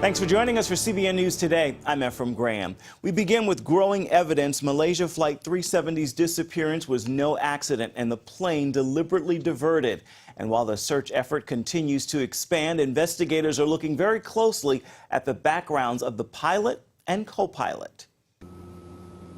Thanks for joining us for CBN News Today. I'm EFREM Graham. We begin with growing evidence Malaysia Flight 370's disappearance was no accident and the plane deliberately diverted. And while the search effort continues to expand, investigators are looking very closely at the backgrounds of the pilot and co-pilot.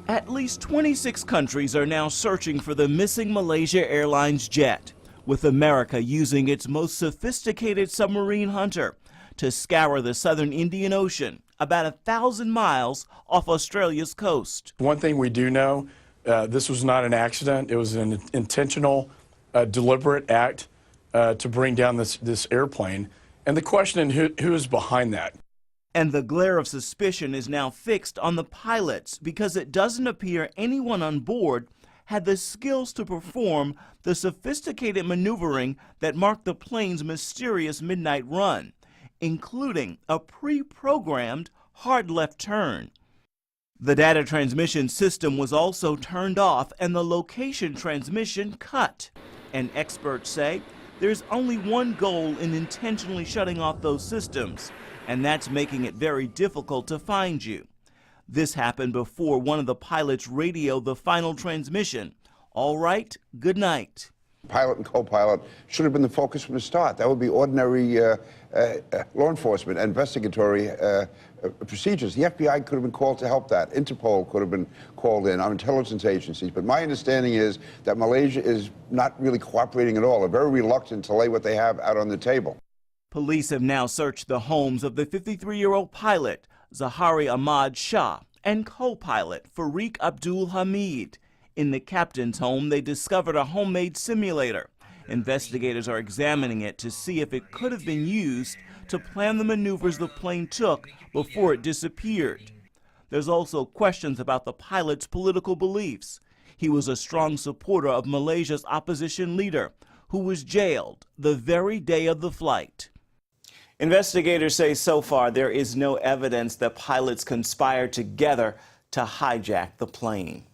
At least 26 countries are now searching for the missing Malaysia Airlines jet, with America using its most sophisticated submarine hunter to scour the southern Indian Ocean, about 1,000 miles off Australia's coast. One thing we do know, this was not an accident. It was an intentional, deliberate act to bring down this airplane. And the question is who is behind that? And the glare of suspicion is now fixed on the pilots because it doesn't appear anyone on board had the skills to perform the sophisticated maneuvering that marked the plane's mysterious midnight run, including a pre-programmed hard left turn. The data transmission system was also turned off and the location transmission cut. And experts say there's only one goal in intentionally shutting off those systems, and that's making it very difficult to find you. This happened before one of the pilots radioed the final transmission. All right, good night. Pilot and co-pilot should have been the focus from the start. That would be ordinary law enforcement, investigatory procedures. The FBI could have been called to help that. Interpol could have been called in, our intelligence agencies. But my understanding is that Malaysia is not really cooperating at all. They're very reluctant to lay what they have out on the table. Police have now searched the homes of the 53-year-old pilot, Zahari Ahmad Shah, and co-pilot Farik Abdul Hamid. In the captain's home, they discovered a homemade simulator. Investigators are examining it to see if it could have been used to plan the maneuvers the plane took before it disappeared. There's also questions about the pilot's political beliefs. He was a strong supporter of Malaysia's opposition leader, who was jailed the very day of the flight. Investigators say so far there is no evidence that pilots conspired together to hijack the plane.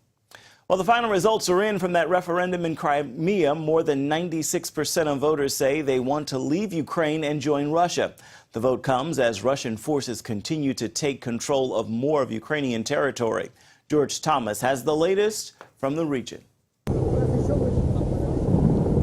Well, the final results are in from that referendum in Crimea. More than 96% of voters say they want to leave Ukraine and join Russia. The vote comes as Russian forces continue to take control of more of Ukrainian territory. George Thomas has the latest from the region.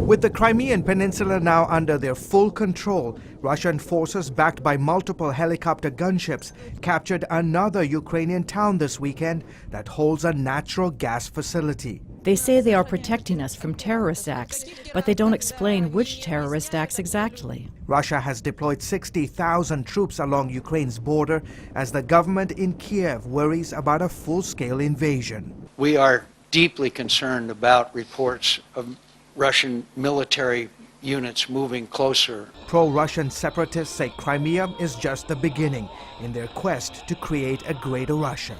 With the Crimean Peninsula now under their full control, Russian forces backed by multiple helicopter gunships captured another Ukrainian town this weekend that holds a natural gas facility. They say they are protecting us from terrorist acts, but they don't explain which terrorist acts exactly. Russia has deployed 60,000 troops along Ukraine's border as the government in Kiev worries about a full-scale invasion. We are deeply concerned about reports of Russian military units moving closer. Pro-Russian separatists say Crimea is just the beginning in their quest to create a greater Russia.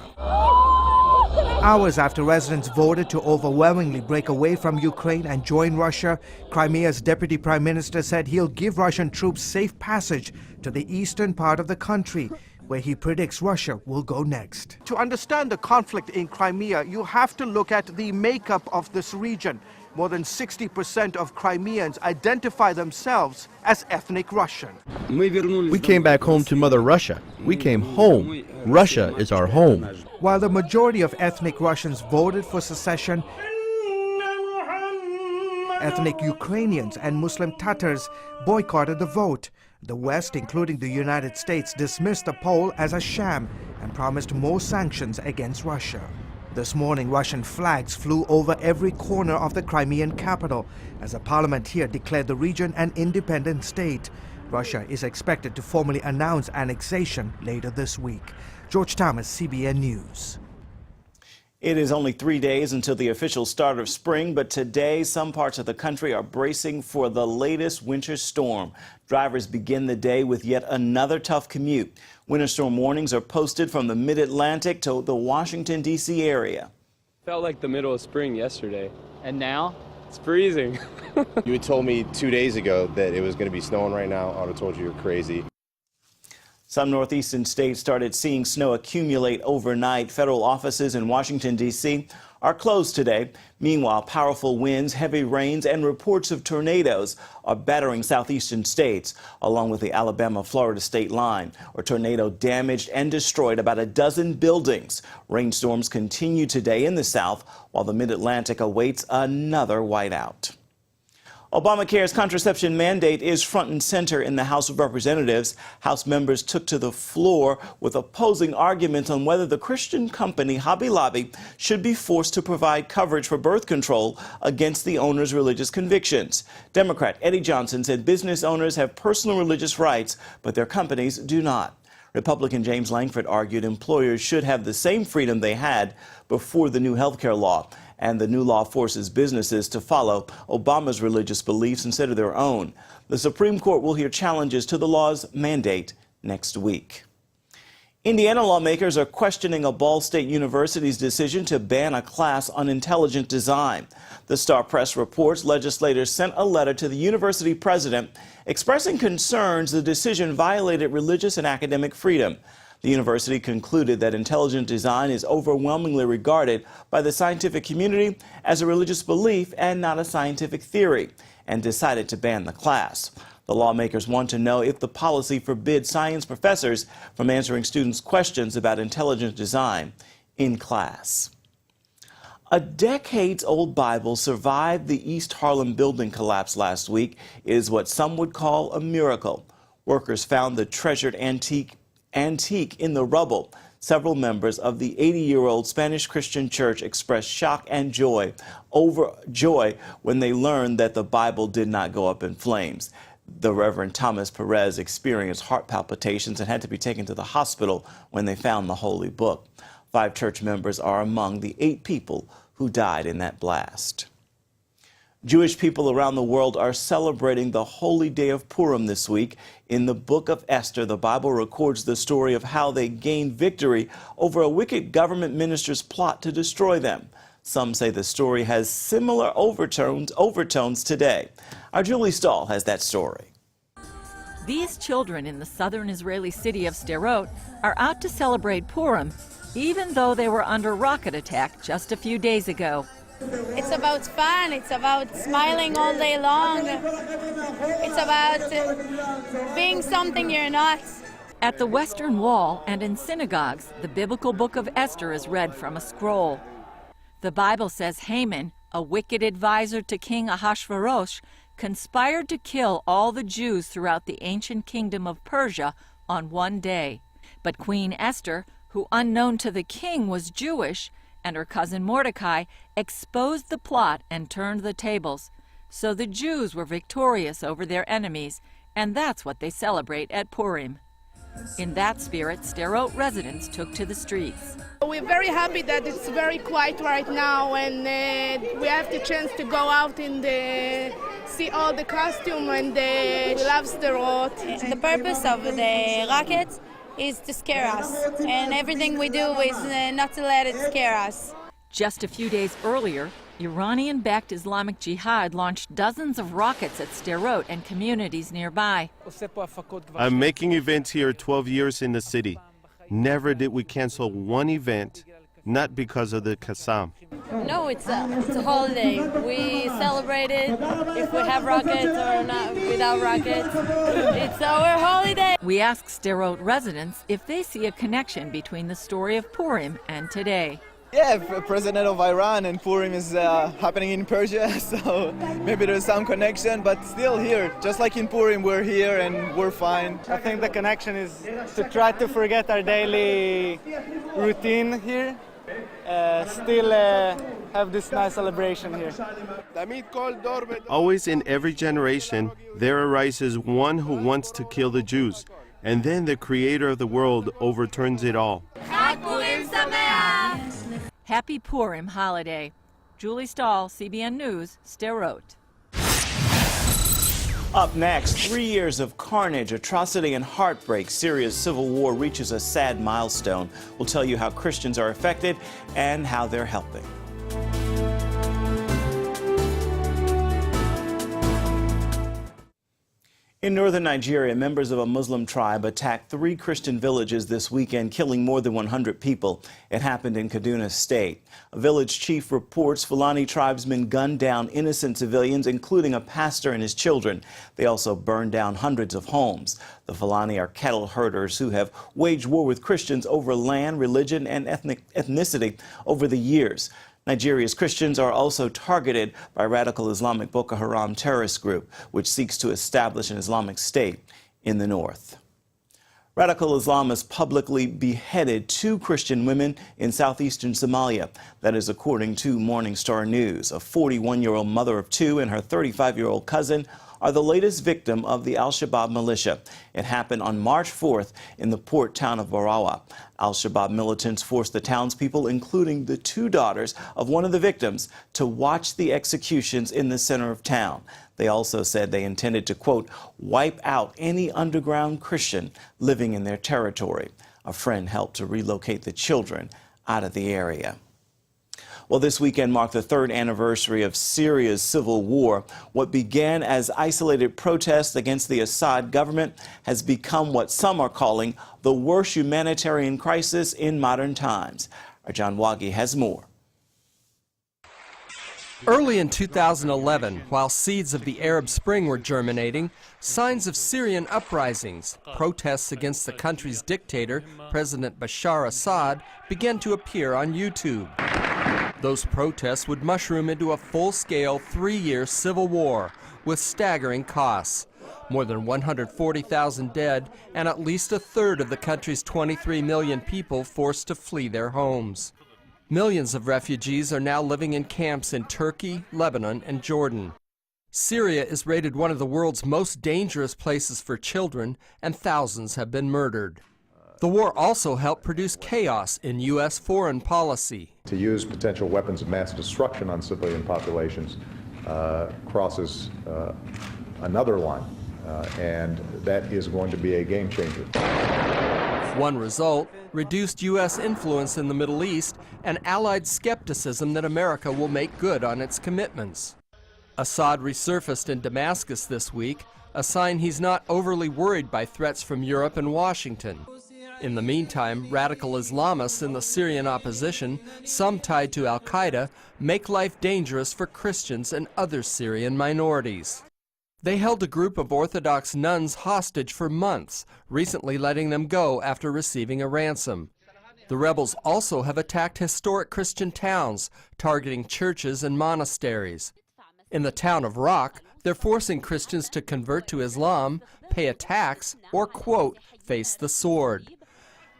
Hours after residents voted to overwhelmingly break away from Ukraine and join Russia, Crimea's deputy prime minister said he'll give Russian troops safe passage to the eastern part of the country, where he predicts Russia will go next. To understand the conflict in Crimea, you have to look at the makeup of this region. More than 60% of Crimeans identify themselves as ethnic Russian. We came back home to Mother Russia. We came home. Russia is our home. While the majority of ethnic Russians voted for secession, ethnic Ukrainians and Muslim Tatars boycotted the vote. The West, including the United States, dismissed the poll as a sham and promised more sanctions against Russia. This morning, Russian flags flew over every corner of the Crimean capital as the parliament here declared the region an independent state. Russia is expected to formally announce annexation later this week. George Thomas, CBN News. It is only 3 days until the official start of spring, but today some parts of the country are bracing for the latest winter storm. Drivers begin the day with yet another tough commute. Winter storm warnings are posted from the mid-Atlantic to the Washington, D.C. area. Felt like the middle of spring yesterday. And now? It's freezing. You had told me 2 days ago that it was going to be snowing right now. I would have told you you're crazy. Some northeastern states started seeing snow accumulate overnight. Federal offices in Washington, D.C. are closed today. Meanwhile, powerful winds, heavy rains, and reports of tornadoes are battering southeastern states, along with the Alabama-Florida state line. A tornado damaged and destroyed about a dozen buildings. Rainstorms continue today in the south, while the mid-Atlantic awaits another whiteout. Obamacare's contraception mandate is front and center in the House of Representatives. House members took to the floor with opposing arguments on whether the Christian company Hobby Lobby should be forced to provide coverage for birth control against the owner's religious convictions. Democrat Eddie Johnson said business owners have personal religious rights, but their companies do not. Republican James Langford argued employers should have the same freedom they had before the new health care law, and the new law forces businesses to follow Obama's religious beliefs instead of their own. The Supreme Court will hear challenges to the law's mandate next week. Indiana lawmakers are questioning a Ball State University's decision to ban a class on intelligent design. The Star Press reports legislators sent a letter to the university president expressing concerns the decision violated religious and academic freedom. The university concluded that intelligent design is overwhelmingly regarded by the scientific community as a religious belief and not a scientific theory, and decided to ban the class. The lawmakers want to know if the policy forbids science professors from answering students' questions about intelligent design in class. A decades-old Bible survived the East Harlem building collapse last week. It is what some would call a miracle. Workers found the treasured antique in the rubble. Several members of the 80-year-old Spanish Christian church expressed shock and joy when they learned that the Bible did not go up in flames. The Reverend Thomas Perez experienced heart palpitations and had to be taken to the hospital when they found the holy book. 5 church members are among the 8 people who died in that blast. Jewish people around the world are celebrating the holy day of Purim this week. In the book of Esther, the Bible records the story of how they gained victory over a wicked government minister's plot to destroy them. Some say the story has similar overtones today. Our Julie Stahl has that story. These children in the southern Israeli city of Sderot are out to celebrate Purim, even though they were under rocket attack just a few days ago. It's about fun, it's about smiling all day long, it's about being something you're not. At the Western Wall and in synagogues, the biblical book of Esther is read from a scroll. The Bible says Haman, a wicked advisor to King Ahasuerus, conspired to kill all the Jews throughout the ancient kingdom of Persia on one day. But Queen Esther, who unknown to the king was Jewish, and her cousin Mordecai exposed the plot and turned the tables. So the Jews were victorious over their enemies, and that's what they celebrate at Purim. In that spirit, Sderot residents took to the streets. We're very happy that it's very quiet right now, and we have the chance to go out and see all the costume, and we love Sderot. The purpose of the rockets is to scare us, and everything we do is not to let it scare us. Just a few days earlier, Iranian-backed Islamic Jihad launched dozens of rockets at Sderot and communities nearby. I'm making events here 12 years in the city. Never did we cancel one event, not because of the Qassam. No, it's a holiday. We celebrate it if we have rockets or not without rockets. It's our holiday. We asked Sderot residents if they see a connection between the story of Purim and today. Yeah, President of Iran and Purim is happening in Persia, so maybe there's some connection, but still here. Just like in Purim, we're here and we're fine. I think the connection is to try to forget our daily routine here. Still have this nice celebration here. Always in every generation, there arises one who wants to kill the Jews, and then the creator of the world overturns it all. Happy Purim holiday. Julie Stahl, CBN News, Sderot. Up next, 3 years of carnage, atrocity, and heartbreak. Syria's civil war reaches a sad milestone. We'll tell you how Christians are affected and how they're helping. In northern Nigeria, members of a Muslim tribe attacked 3 Christian villages this weekend, killing more than 100 people. It happened in Kaduna State. A village chief reports Fulani tribesmen gunned down innocent civilians, including a pastor and his children. They also burned down hundreds of homes. The Fulani are cattle herders who have waged war with Christians over land, religion, and ethnicity over the years. Nigeria's Christians are also targeted by radical Islamic Boko Haram terrorist group, which seeks to establish an Islamic State in the north. Radical Islamists publicly beheaded 2 Christian women in southeastern Somalia. That is according to Morning Star News. A 41-year-old mother of 2 and her 35-year-old cousin are the latest victim of the Al-Shabaab militia. It happened on March 4th in the port town of Barawa. Al-Shabaab militants forced the townspeople, including the 2 daughters of one of the victims, to watch the executions in the center of town. They also said they intended to, quote, wipe out any underground Christian living in their territory. A friend helped to relocate the children out of the area. Well, this weekend marked the 3rd anniversary of Syria's civil war. What began as isolated protests against the Assad government has become what some are calling the worst humanitarian crisis in modern times. Our John Wagi has more. Early in 2011, while seeds of the Arab Spring were germinating, signs of Syrian uprisings, protests against the country's dictator, President Bashar Assad, began to appear on YouTube. Those protests would mushroom into a full-scale 3-year civil war with staggering costs. More than 140,000 dead and at least a third of the country's 23 million people forced to flee their homes. Millions of refugees are now living in camps in Turkey, Lebanon, and Jordan. Syria is rated one of the world's most dangerous places for children, and thousands have been murdered. The war also helped produce chaos in U.S. foreign policy. To use potential weapons of mass destruction on civilian populations crosses another line, and that is going to be a game changer. One result, reduced U.S. influence in the Middle East and allied skepticism that America will make good on its commitments. Assad resurfaced in Damascus this week, a sign he's not overly worried by threats from Europe and Washington. In the meantime, radical Islamists in the Syrian opposition, some tied to al-Qaeda, make life dangerous for Christians and other Syrian minorities. They held a group of Orthodox nuns hostage for months, recently letting them go after receiving a ransom. The rebels also have attacked historic Christian towns, targeting churches and monasteries. In the town of Rock, they're forcing Christians to convert to Islam, pay a tax, or, quote, face the sword.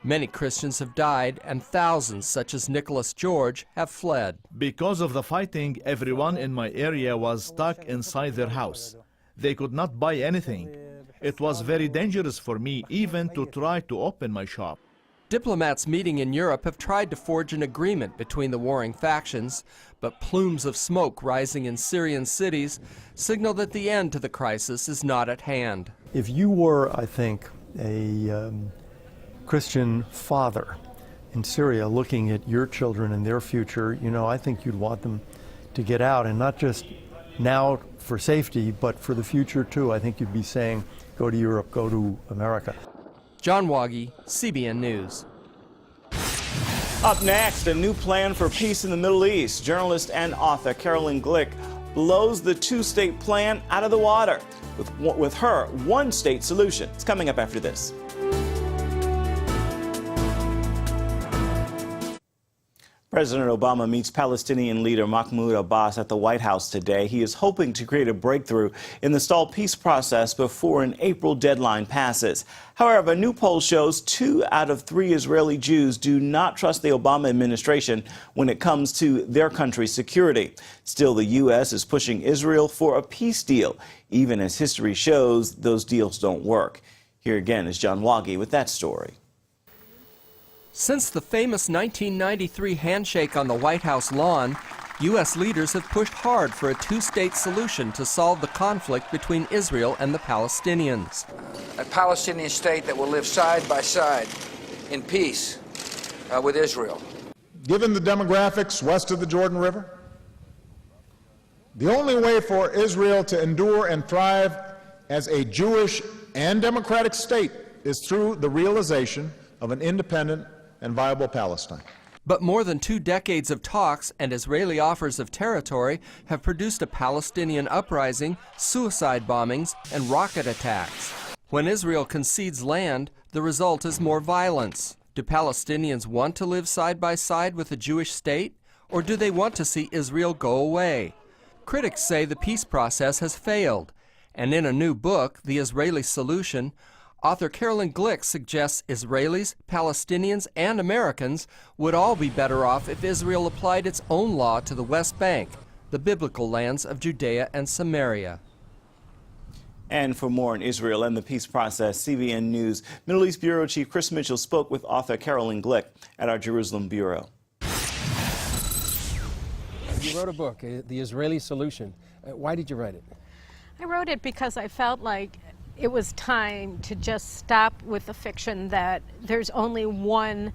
Many Christians have died, and thousands, such as Nicholas George, have fled. Because of the fighting, everyone in my area was stuck inside their house. They could not buy anything. It was very dangerous for me even to try to open my shop. Diplomats meeting in Europe have tried to forge an agreement between the warring factions, but plumes of smoke rising in Syrian cities signal that the end to the crisis is not at hand. If you were, I think, a Christian father in Syria looking at your children and their future, I think you'd want them to get out, and not just now for safety, but for the future too. I think you'd be saying, go to Europe, go to America. John Wagi, CBN News. Up next, a new plan for peace in the Middle East. Journalist and author Carolyn Glick blows the 2-state plan out of the water with her one-state solution. It's coming up after this. President Obama meets Palestinian leader Mahmoud Abbas at the White House today. He is hoping to create a breakthrough in the stalled peace process before an April deadline passes. However, a new poll shows 2 out of 3 Israeli Jews do not trust the Obama administration when it comes to their country's security. Still, the U.S. is pushing Israel for a peace deal, even as history shows those deals don't work. Here again is John Wagi with that story. Since the famous 1993 handshake on the White House lawn, U.S. leaders have pushed hard for a 2-state solution to solve the conflict between Israel and the Palestinians. A Palestinian state that will live side by side in peace with Israel. Given the demographics west of the Jordan River, the only way for Israel to endure and thrive as a Jewish and democratic state is through the realization of an independent and viable Palestine. But more than 2 decades of talks and Israeli offers of territory have produced a Palestinian uprising, suicide bombings, and rocket attacks. When Israel concedes land, the result is more violence. Do Palestinians want to live side by side with a Jewish state, or do they want to see Israel go away? Critics say the peace process has failed, and in a new book, The Israeli Solution, author Carolyn Glick suggests Israelis, Palestinians, and Americans would all be better off if Israel applied its own law to the West Bank, the biblical lands of Judea and Samaria. And for more on Israel and the peace process, CBN News Middle East Bureau Chief Chris Mitchell spoke with author Carolyn Glick at our Jerusalem Bureau. You wrote a book, The Israeli Solution. Why did you write it? I wrote it because I felt like it was time to just stop with the fiction that there's only one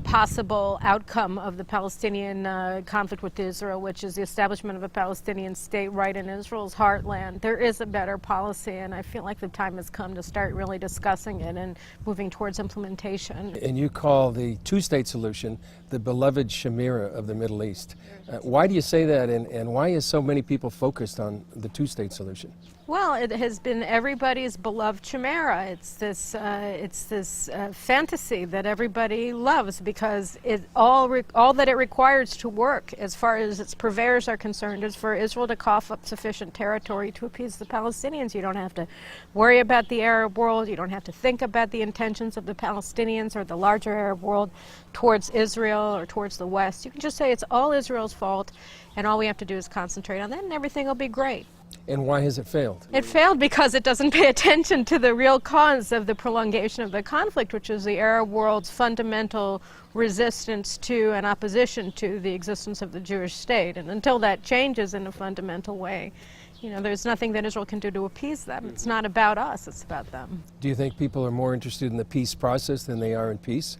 possible outcome of the Palestinian conflict with Israel, which is the establishment of a Palestinian state right in Israel's heartland. There is a better policy, and I feel like the time has come to start really discussing it and moving towards implementation. And you call the two-state solution the beloved chimera of the Middle East. Why do you say that, and why is so many people focused on the two-state solution? Well, it has been everybody's beloved chimera. It's this fantasy that everybody loves because all that it requires to work, as far as its purveyors are concerned, is for Israel to cough up sufficient territory to appease the Palestinians. You don't have to worry about the Arab world. You don't have to think about the intentions of the Palestinians or the larger Arab world towards Israel or towards the West. You can just say it's all Israel's fault, and all we have to do is concentrate on that, and everything will be great. And why has it failed? It failed because it doesn't pay attention to the real cause of the prolongation of the conflict, which is the Arab world's fundamental resistance to and opposition to the existence of the Jewish state. And until that changes in a fundamental way, there's nothing that Israel can do to appease them. It's not about us, it's about them. Do you think people are more interested in the peace process than they are in peace?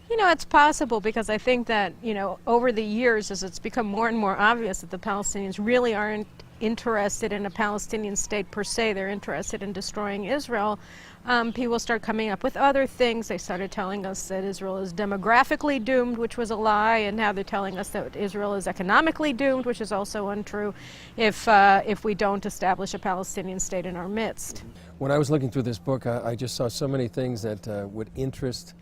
It's possible because I think that, over the years, as it's become more and more obvious that the Palestinians really aren't interested in a Palestinian state per se, they're interested in destroying Israel, people start coming up with other things. They started telling us that Israel is demographically doomed, which was a lie, and now they're telling us that Israel is economically doomed, which is also untrue, if we don't establish a Palestinian state in our midst. When I was looking through this book, I just saw so many things that would interest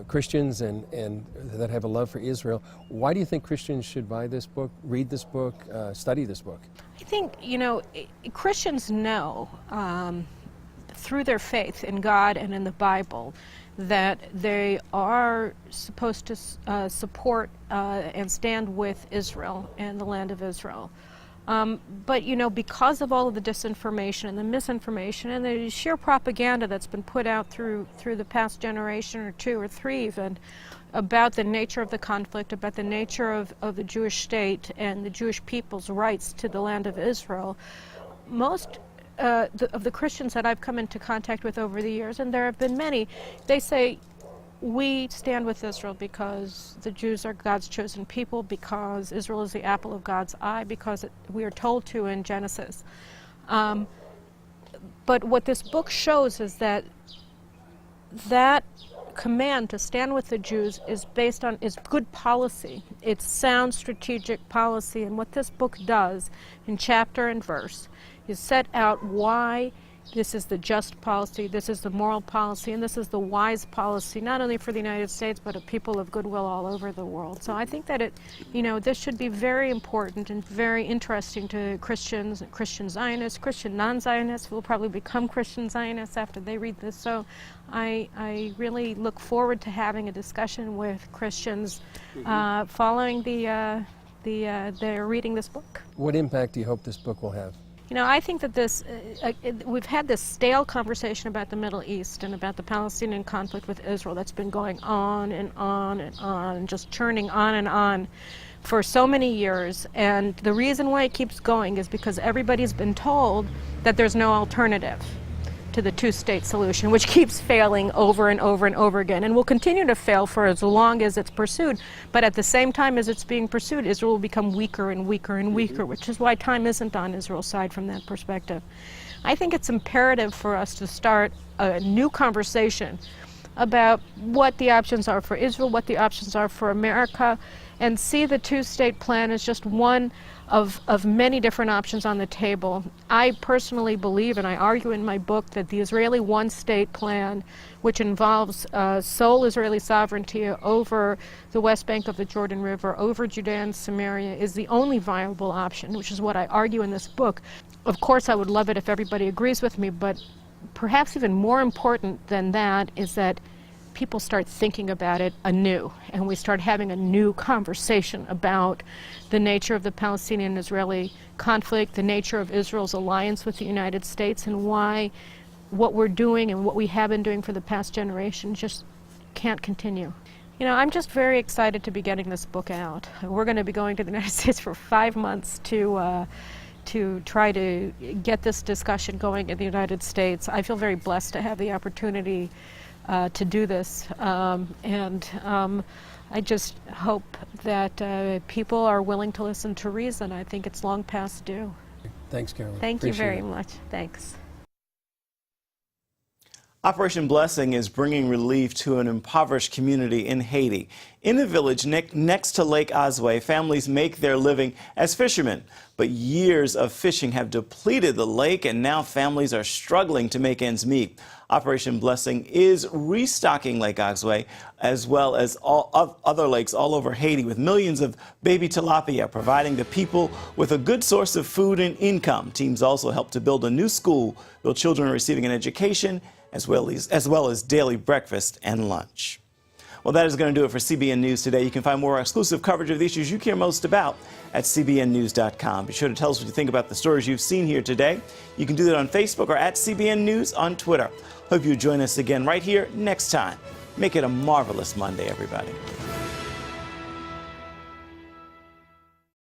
Christians and that have a love for Israel. Why do you think Christians should buy this book, read this book, study this book? I think, Christians know through their faith in God and in the Bible that they are supposed to support and stand with Israel and the land of Israel. But, because of all of the disinformation and the misinformation and the sheer propaganda that's been put out through the past generation or two or three even about the nature of the conflict, about the nature of the Jewish state and the Jewish people's rights to the land of Israel, most of the Christians that I've come into contact with over the years, and there have been many, they say, we stand with Israel because the Jews are God's chosen people, because Israel is the apple of God's eye, because we are told to in Genesis. But what this book shows is that command to stand with the Jews is based on good policy. It's sound strategic policy, and what this book does in chapter and verse is set out why this is the just policy, this is the moral policy, and this is the wise policy, not only for the United States, but of people of goodwill all over the world. So I think that this should be very important and very interesting to Christians, Christian Zionists, Christian non-Zionists who will probably become Christian Zionists after they read this. So I really look forward to having a discussion with Christians following their reading this book. What impact do you hope this book will have? I think that we've had this stale conversation about the Middle East and about the Palestinian conflict with Israel that's been going on and on and on, and just churning on and on for so many years. And the reason why it keeps going is because everybody's been told that there's no alternative to the two-state solution, which keeps failing over and over and over again, and will continue to fail for as long as it's pursued. But at the same time as it's being pursued, Israel will become weaker and weaker and weaker, which is why time isn't on Israel's side from that perspective. I think it's imperative for us to start a new conversation about what the options are for Israel, what the options are for America, and see the two-state plan as just one of many different options on the table. I personally believe, and I argue in my book, that the Israeli one-state plan, which involves sole Israeli sovereignty over the West Bank of the Jordan River, over Judea and Samaria, is the only viable option, which is what I argue in this book. Of course, I would love it if everybody agrees with me, but perhaps even more important than that is that people start thinking about it anew, and we start having a new conversation about the nature of the Palestinian-Israeli conflict, the nature of Israel's alliance with the United States, and why what we're doing and what we have been doing for the past generation just can't continue. You know, I'm just very excited to be getting this book out. We're going to be going to the United States for 5 months to try to get this discussion going in the United States. I feel very blessed to have the opportunity to do this, I just hope that people are willing to listen to reason. I think it's long past due. Thanks, Carolyn. Thank you very much. Thanks. Operation Blessing is bringing relief to an impoverished community in Haiti. In a village next to Lake Azue, families make their living as fishermen. But years of fishing have depleted the lake, and now families are struggling to make ends meet. Operation Blessing is restocking Lake Azue, as well as all other lakes all over Haiti, with millions of baby tilapia, providing the people with a good source of food and income. Teams also help to build a new school, where children are receiving an education, as well as daily breakfast and lunch. Well, that is going to do it for CBN News Today. You can find more exclusive coverage of the issues you care most about at cbnnews.com. Be sure to tell us what you think about the stories you've seen here today. You can do that on Facebook or at CBN News on Twitter. Hope you join us again right here next time. Make it a marvelous Monday, everybody.